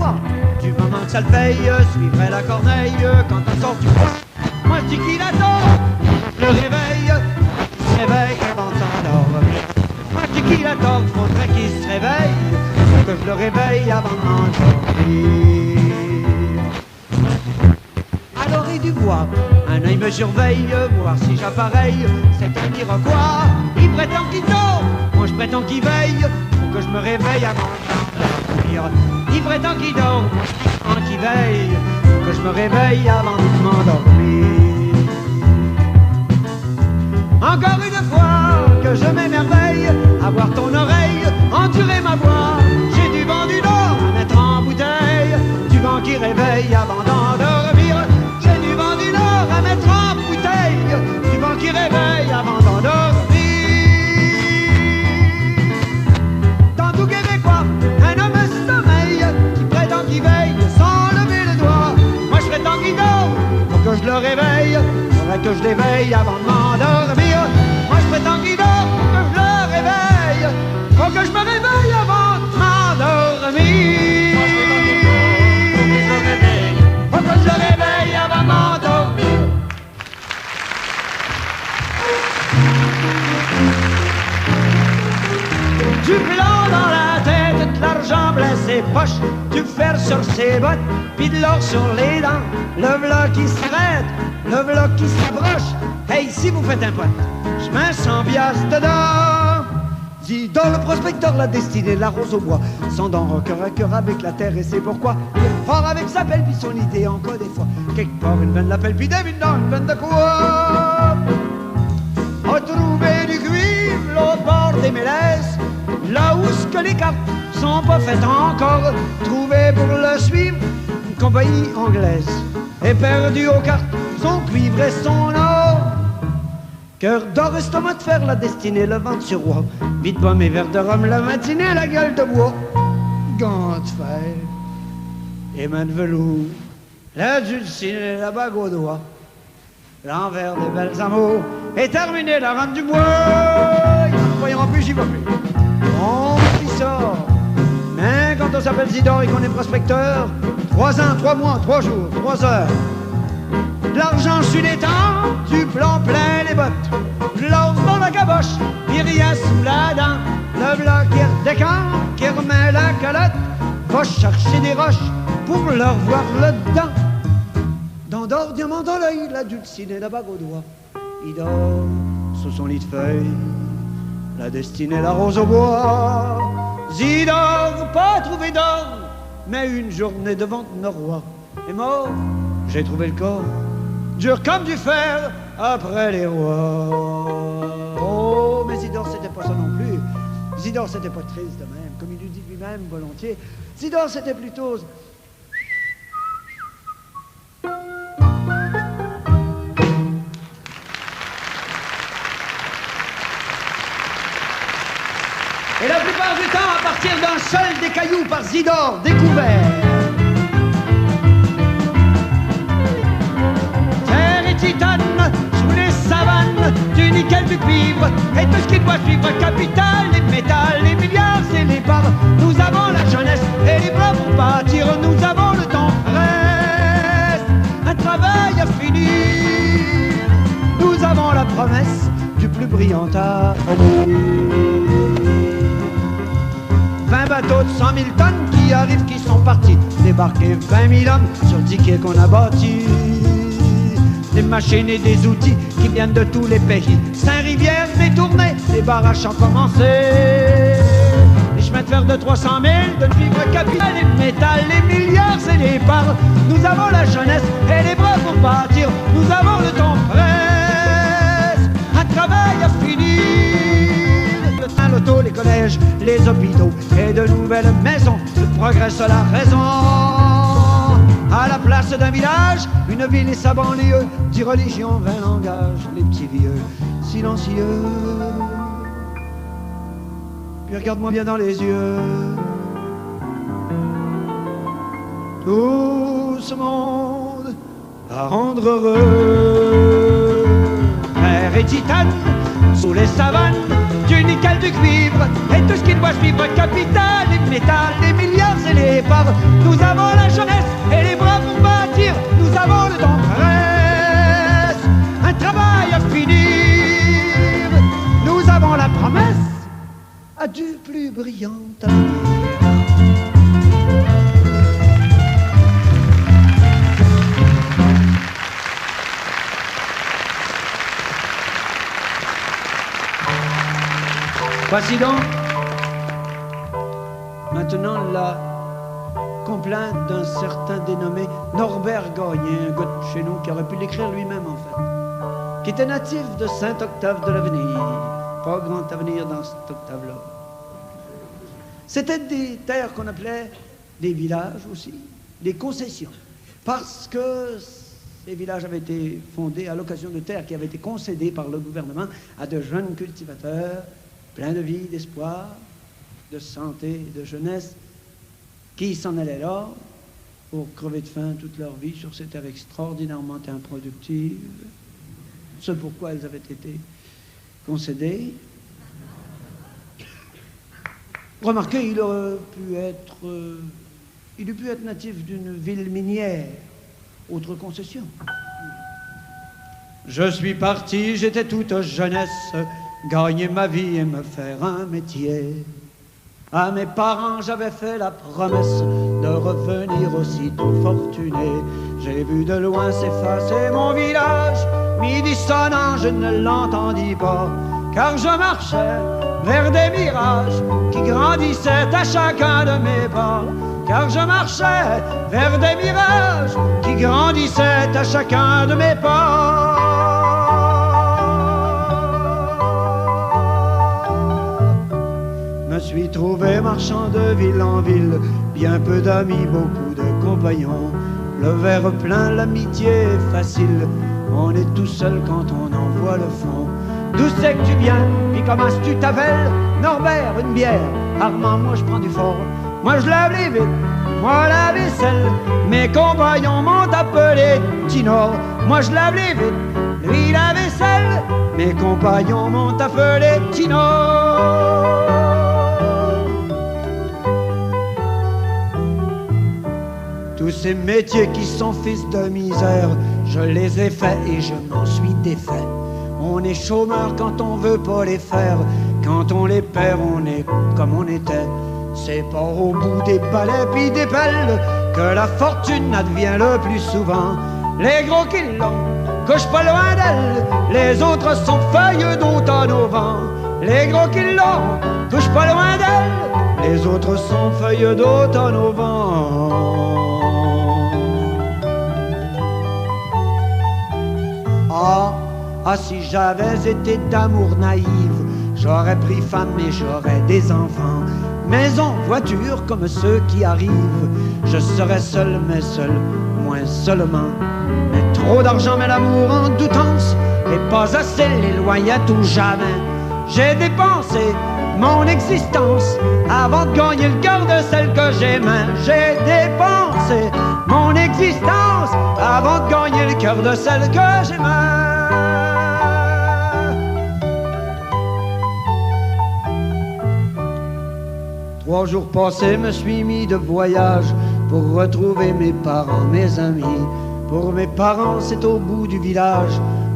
voix du moment que ça le paye, suivrait la corneille quand on sort du bois. Moi je dis qu'il attend le réveil, il se réveille avant de s'endormir. Moi je dis qu'il attend, faudrait qu'il se réveille, faut que je le réveille avant de m'endormir. Alors il du bois, un œil me surveille, voir si j'appareille, c'est un Iroquois. Il prétend qu'il dort, moi je prétends qu'il veille, faut que je me réveille avant de m'endormir. Il prétend qu'il dort, moi je prétends qu'il veille, faut que je me réveille avant de m'endormir. Encore une fois que je m'émerveille à voir ton oreille endurer ma voix. J'ai du vent du nord à mettre en bouteille, du vent qui réveille avant d'endormir. J'ai du vent du nord à mettre en bouteille, du vent qui réveille avant d'endormir. Dans tout Québécois, un homme sommeille qui prétend qu'il veille sans lever le doigt. Moi je prétends qu'il dort, faut que je le réveille, faudrait que je l'éveille avant de m'endormir. Moi je prétends qu'il dort, faut que je le réveille, faut que je me réveille avant de m'endormir. Moi je prétends qu'il dort, faut que je le réveille, faut que je le réveille avant de m'endormir. Du blanc dans la tête, de l'argent plein ses poches, du fer sur ses bottes, puis de l'or sur les dents. Le v'là qui s'arrête, le v'là qui s'approche. Hey, si vous faites un pote, je mets 100 piastres dedans. Dis dans le prospecteur, la destinée, la rose au bois, sans dents, cœur à cœur avec la terre, et c'est pourquoi il est fort avec sa pelle, puis son idée encore des fois. Quelque part une veine la pelle, puis des mines dans une veine de quoi. Retrouver du cuivre, l'autre bord des mélèzes, là où ce que les cartes sont pas faites encore. Trouver pour le suivre une compagnie anglaise, et perdu aux cartes son cuivre et son or. Cœur d'or, estomac de fer, la destinée, le vent sur roi. Vite bois mes verres de rhum, la matinée, la gueule de bois. Gants de fer et mains de velours, la dulcinée, la bague au doigt. L'envers des belles amours est terminé, la rame du bois. Voyons plus, j'y vois plus. On fit ça. Mais quand on s'appelle Zidore et qu'on est prospecteur, 3 ans, 3 mois, 3 jours, 3 heures. De l'argent sur les temps, du blanc plein les bottes, de l'or dans la caboche, puis rien sous la dent. Le blanc qui redécampe, qui remet la calotte, va chercher des roches pour leur voir le dent. Dans d'or, diamant dans l'œil, la dulcinée, la bague au doigt. Il dort sous son lit de feuilles, la destinée, la rose au bois. Zidore, pas trouvé d'or, mais une journée devant Norrois. Est mort, j'ai trouvé le corps, dur comme du fer, après les rois. Oh, mais Zidore, c'était pas ça non plus. Zidore, c'était pas triste de même, comme il lui dit lui-même volontiers. Zidore, c'était plutôt... Et la plupart du temps, à partir d'un seul des cailloux par Zidore découvert. Terre et titane, sous les savanes, du nickel, du cuivre, et tout ce qui doit suivre, capital, les métals, les milliards et les parts. Nous avons la jeunesse et les bras pour bâtir, nous avons le temps reste, un travail à finir. Nous avons la promesse du plus brillant avenir. 20 bateaux de 100 000 tonnes qui arrivent, qui sont partis débarquer 20 000 hommes sur le ticket qu'on a bâti. Des machines et des outils qui viennent de tous les pays. Saint-Rivière détournée, les barrages ont commencé. Les chemins de fer de 300 000, de cuivre capital, les métal, les milliards et les parts. Nous avons la jeunesse et les bras pour bâtir. Nous avons le temps presse, un travail à finir. Le train, l'auto, les collèges, les hôpitaux et de nouvelles maisons. Le progrès sur la raison. À la place d'un village, une ville et sa banlieue. 10 religions, 20 langages, les petits vieux silencieux. Puis regarde-moi bien dans les yeux. Tout ce monde à rendre heureux. Mer et titane, sous les savanes, du nickel, du cuivre et tout ce qui doit suivre, capital, les métals, les milliards et les parts. Nous avons la jeunesse et les bras pour bâtir, nous avons le temps presse, un travail à finir. Nous avons la promesse à du plus brillant avenir. Voici donc maintenant la complainte d'un certain dénommé Norbert Gagné, un gars de chez nous qui aurait pu l'écrire lui-même en fait, qui était natif de Saint-Octave de l'Avenir. Pas grand avenir dans cet octave-là. C'était des terres qu'on appelait des villages aussi, des concessions, parce que ces villages avaient été fondés à l'occasion de terres qui avaient été concédées par le gouvernement à de jeunes cultivateurs plein de vie, d'espoir, de santé, de jeunesse, qui s'en allaient là pour crever de faim toute leur vie sur ces terres extraordinairement improductives. C'est pourquoi elles avaient été concédées. Remarquez, il eût pu être natif d'une ville minière, autre concession. Je suis parti, j'étais toute jeunesse, gagner ma vie et me faire un métier. À mes parents, j'avais fait la promesse de revenir aussitôt fortuné. J'ai vu de loin s'effacer mon village, midi sonnant, je ne l'entendis pas, car je marchais vers des mirages qui grandissaient à chacun de mes pas. Car je marchais vers des mirages qui grandissaient à chacun de mes pas. Me suis trouvé marchand de ville en ville, bien peu d'amis, beaucoup de compagnons. Le verre plein, l'amitié est facile, on est tout seul quand on en voit le fond. D'où c'est que tu viens, puis comment est-ce que tu t'appelles? Norbert, une bière. Armand, moi je prends du fort. Moi je lave les vitres, moi la vaisselle. Mes compagnons m'ont appelé Tino. Moi je lave les vitres, lui la vaisselle. Mes compagnons m'ont appelé Tino. Tous ces métiers qui sont fils de misère, je les ai faits et je m'en suis défait. On est chômeur quand on veut pas les faire. Quand on les perd, on est comme on était. C'est pas au bout des balais pis des pelles que la fortune advient le plus souvent. Les gros qui l'ont couchent pas loin d'elle, les autres sont feuilles d'automne au vent. Les gros qui l'ont couchent pas loin d'elle, les autres sont feuilles d'automne au vent. Ah, si j'avais été d'amour naïve, j'aurais pris femme et j'aurais des enfants. Maison, voiture, comme ceux qui arrivent. Je serais seul, mais seul, moins seulement. Mais trop d'argent, mais l'amour en doutance. Et pas assez, les loyers tout jamais. J'ai dépensé mon existence avant de gagner le cœur de celle que j'aimais. J'ai dépensé mon existence avant de gagner le cœur de celle que j'aimais. 3 jours passés, me suis mis de voyage pour retrouver mes parents, mes amis. Pour mes parents, c'est au bout du village,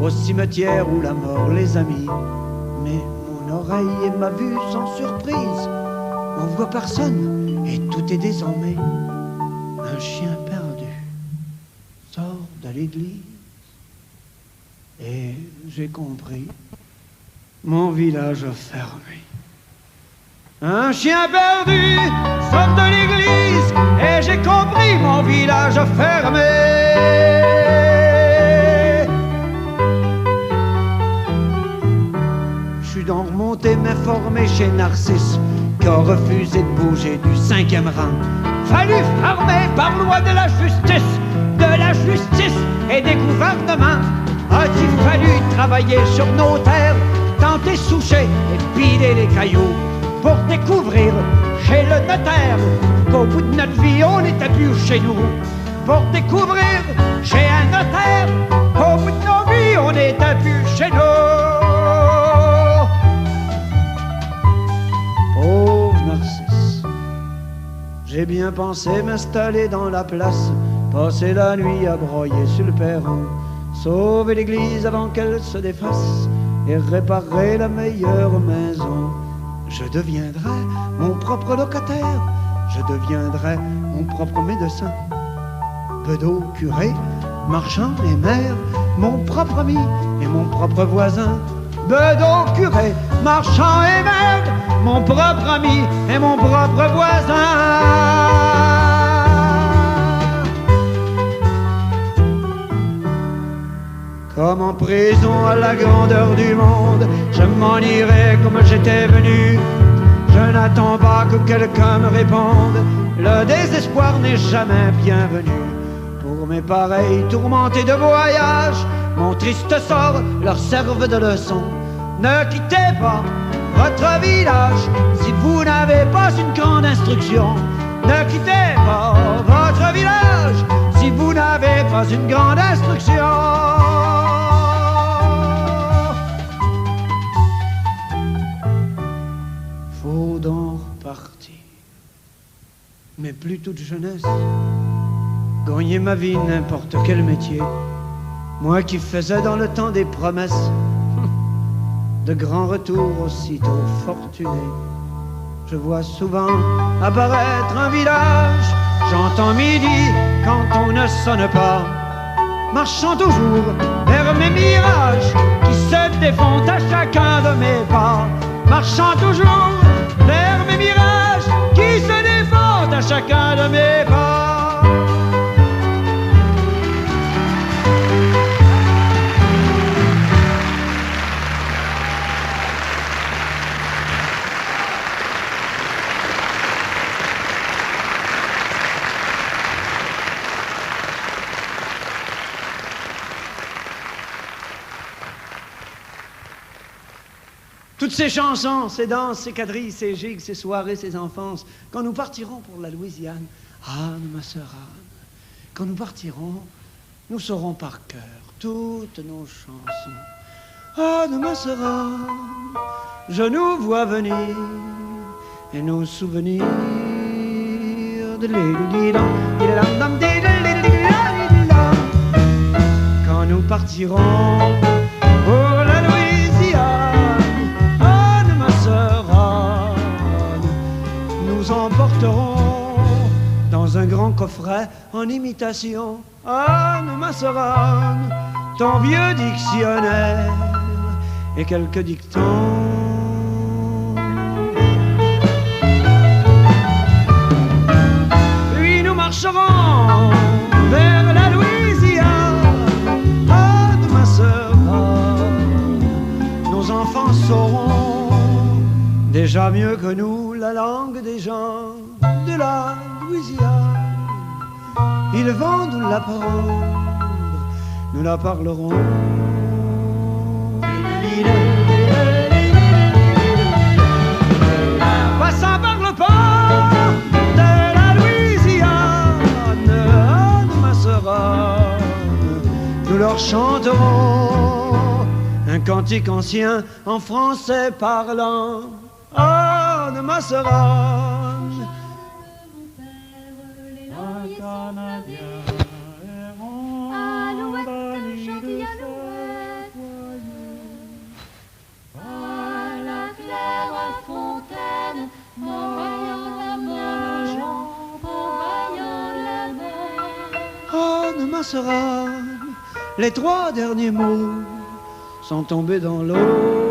au cimetière où la mort les a mis. Mais mon oreille et ma vue sont surprises. On voit personne et tout est désormais un chien perdu sort de l'église. Et j'ai compris, mon village a fermé. Un chien perdu sort de l'église et j'ai compris, mon village a fermé. Je suis donc remonté m'informer chez Narcisse qui a refusé de bouger du 5e rang. Fallu farmer par loi de la justice et des gouvernements. A-t-il fallu travailler sur nos terres, tenter soucher et piler les cailloux pour découvrir chez le notaire qu'au bout de notre vie on n'était plus chez nous. Pour découvrir chez un notaire qu'au bout de nos vies on n'était plus chez nous. J'ai bien pensé m'installer dans la place, passer la nuit à broyer sur le perron, sauver l'église avant qu'elle se défasse et réparer la meilleure maison. Je deviendrai mon propre locataire, je deviendrai mon propre médecin, bedeau, curé, marchand et maire, mon propre ami et mon propre voisin. Bedeau, curé, marchand et maire, mon propre ami et mon propre voisin. Comme en prison à la grandeur du monde, je m'en irai comme j'étais venu. Je n'attends pas que quelqu'un me réponde, le désespoir n'est jamais bienvenu. Pour mes pareils tourmentés de voyage, mon triste sort leur serve de leçon. Ne quittez pas votre village si vous n'avez pas une grande instruction. Ne quittez pas votre village si vous n'avez pas une grande instruction. Faut donc repartir, mais plus toute jeunesse, gagner ma vie n'importe quel métier. Moi qui faisais dans le temps des promesses de grands retours aussitôt fortunés. Je vois souvent apparaître un village, j'entends midi quand on ne sonne pas, marchant toujours vers mes mirages qui se défont à chacun de mes pas. Marchant toujours vers mes mirages qui se défont à chacun de mes pas. Toutes ces chansons, ces danses, ces quadrilles, ces gigues, ces soirées, ces enfances, quand nous partirons pour la Louisiane, Anne, ma sœur Anne, quand nous partirons, nous saurons par cœur toutes nos chansons. Anne, ma sœur Anne, je nous vois venir et nos souvenirs quand nous partirons pour la nous emporterons dans un grand coffret en imitation, Anne, ma sœur Anne, ton vieux dictionnaire et quelques dictons. Puis nous marcherons vers la Louisiane, Anne, ma sœur Anne, nos enfants sauront déjà mieux que nous la langue des gens de la Louisiane. Ils vont nous l'apprendre, nous la parlerons. Passant par le port de la Louisiane, Anne, ma sœur Anne, nous leur chanterons un cantique ancien en français parlant. Anne, ma sœur Anne, les Canadiens errant, alouette, gentille alouette, à la claire fontaine, voyant la mer, voyant la mer. Anne, ma sœur Anne, les trois derniers mots sont tombés dans l'eau.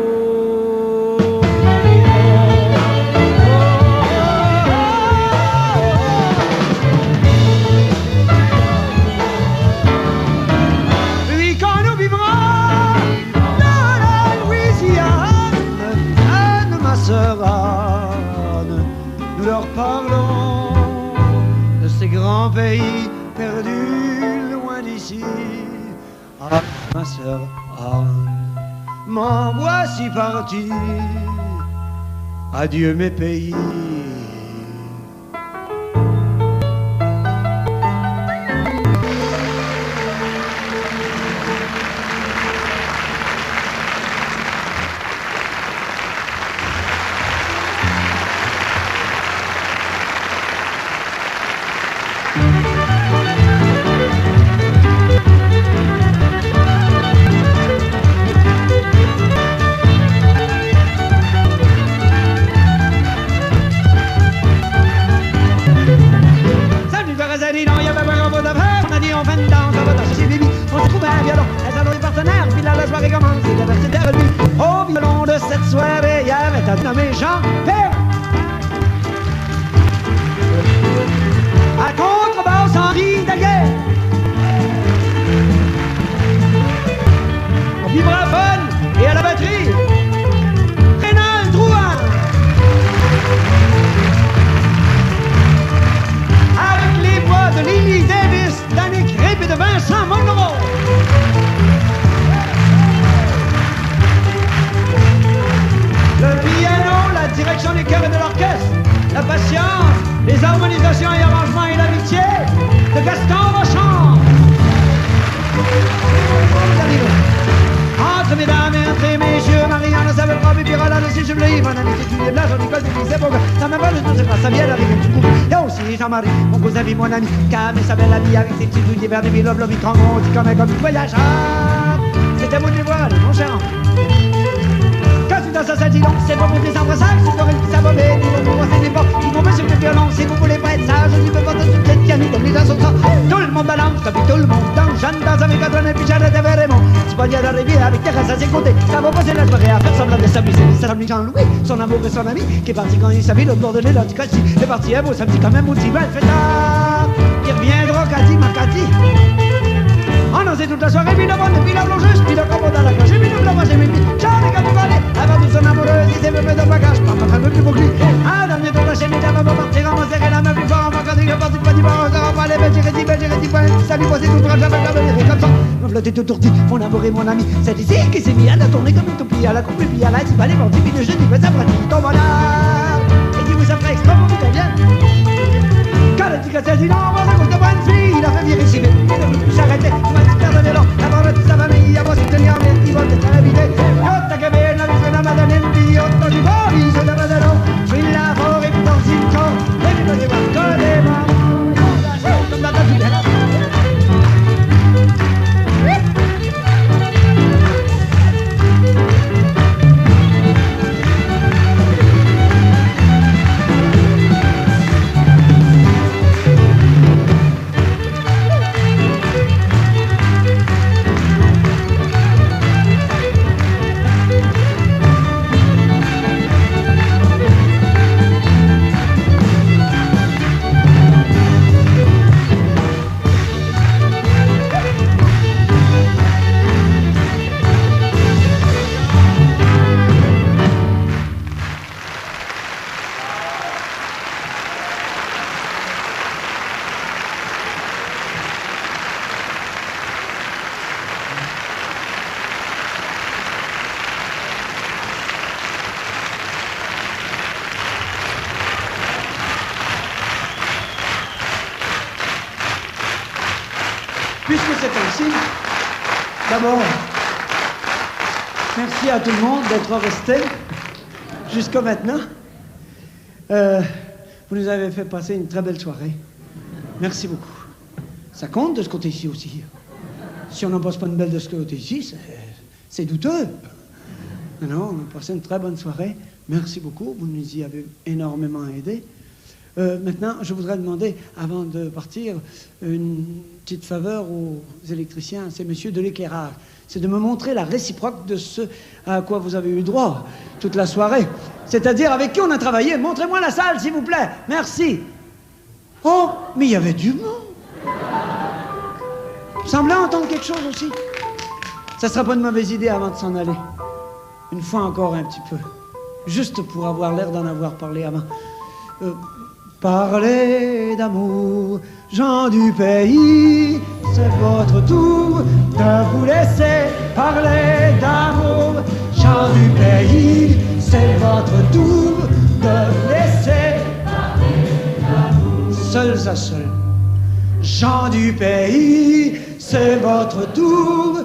Nous leur parlons de ces grands pays perdus loin d'ici. Ah, ma sœur Anne, m'en voici parti. Adieu mes pays. On s'est trouvé un violon, un salon des partenaires, puis là la soirée commence, et c'était lui. Au violon de cette soirée, il y avait un nommé Jean-Pierre. À contrebasse, Henri Daguerre. Au vibraphone et à la batterie, Rénal Drouin. Avec les voix de Lily Davis, d'Annick Ripp et de Vincent Monroe. Le piano, la direction du chœur et de l'orchestre, la patience, les harmonisations et arrangements et l'amitié de Gaston Rochon. Entre mesdames et entre messieurs, Marianne s'appelle Robbie Pirola, le si je l'ai, mon ami, c'est une blage, on y passe des lycées, bon, ça m'a pas le temps, c'est pas, ça vient d'arriver du coup. Il y a aussi Jean-Marie, mon cousin, mon ami, Cam et Isabelle, la vie avec ses petits douilles verts, des villes, l'homme, il on dit comme un voyageur. C'était mon devoir, mon cher. Quand tu danses à Saint-Dilon, c'est pour monter sans brassage, c'est pour une savonnée, ils vont vous passer des portes, ils vont sur le violon, si vous voulez pas être sage, tu peux pas te soucier de piano, comme les gens sont ça. Tout le monde balance, comme tout le monde danse, Jeanne danse avec Adrien et puis Jeanne était vraiment. C'est pas bien d'arriver avec Thérèse à ses côtés, ça va passer la soirée à faire semblant de s'amuser. C'est l'ami Jean-Louis, son amour et son ami, qui est parti quand il s'habille l'autre bord de l'île, en tout cas si, c'est parti un beau samedi quand même, aussi belle fêtard, qui reviendra Cathy, ma Cathy. On dansait toute la soirée, puis le bonne, puis la blancheuse, puis le combo dans la cloche, puis le blanc, j'ai mis, Jean et quand tu parlais, avant de son amoureuse, il s'est fait de bagage, pas un peu plus beau que lui. Un dernier tour de chaîne, il va partir, on va serrer la main plus fort, on va quand il est parti, pas dit, pas encore, on va aller, j'ai dit, ça lui passait tout droit, j'avais comme ça, me flotter tout tourdi, mon amour et mon ami, c'est ici qui s'est mis à la tourner comme une toupie, à la coupe, puis à la dit, allez, bon, puis de jeudi, mais ça pratique, tombe là, et dis-vous, ça ferait extrêmement italien. Quand le tigre s'est dit non, on va à cause de bonne fille, il a fait virer ici, mais il ne veut plus s'arrêter, il m'a dit de perdre de l'or, la barbe de sa famille, à moi se tenir, mais il va être invité. Yotta che bella, mi sono madame in biotto di boli, sono madame, je lavoro e porti il corps, e mi voglio guardare, ma sono andata via. Puisque c'est ainsi, d'abord, merci à tout le monde d'être resté jusqu'à maintenant. Vous nous avez fait passer une très belle soirée. Merci beaucoup. Ça compte de ce côté-ci aussi. Si on n'en passe pas une belle de ce côté-ci, c'est douteux. Non, on a passé une très bonne soirée. Merci beaucoup, vous nous y avez énormément aidé. Maintenant, je voudrais demander, avant de partir, une petite faveur aux électriciens. C'est monsieur de l'éclairage. C'est de me montrer la réciproque de ce à quoi vous avez eu droit toute la soirée. C'est-à-dire avec qui on a travaillé. Montrez-moi la salle, s'il vous plaît. Merci. Oh, mais il y avait du monde. Vous semblez entendre quelque chose aussi. Ça sera pas une mauvaise idée avant de s'en aller. Une fois encore un petit peu. Juste pour avoir l'air d'en avoir parlé avant. Parlez d'amour, gens du pays, c'est votre tour de vous laisser parler d'amour. Gens du pays, c'est votre tour de vous laisser parler d'amour. Seuls à seuls. Gens du pays, c'est votre tour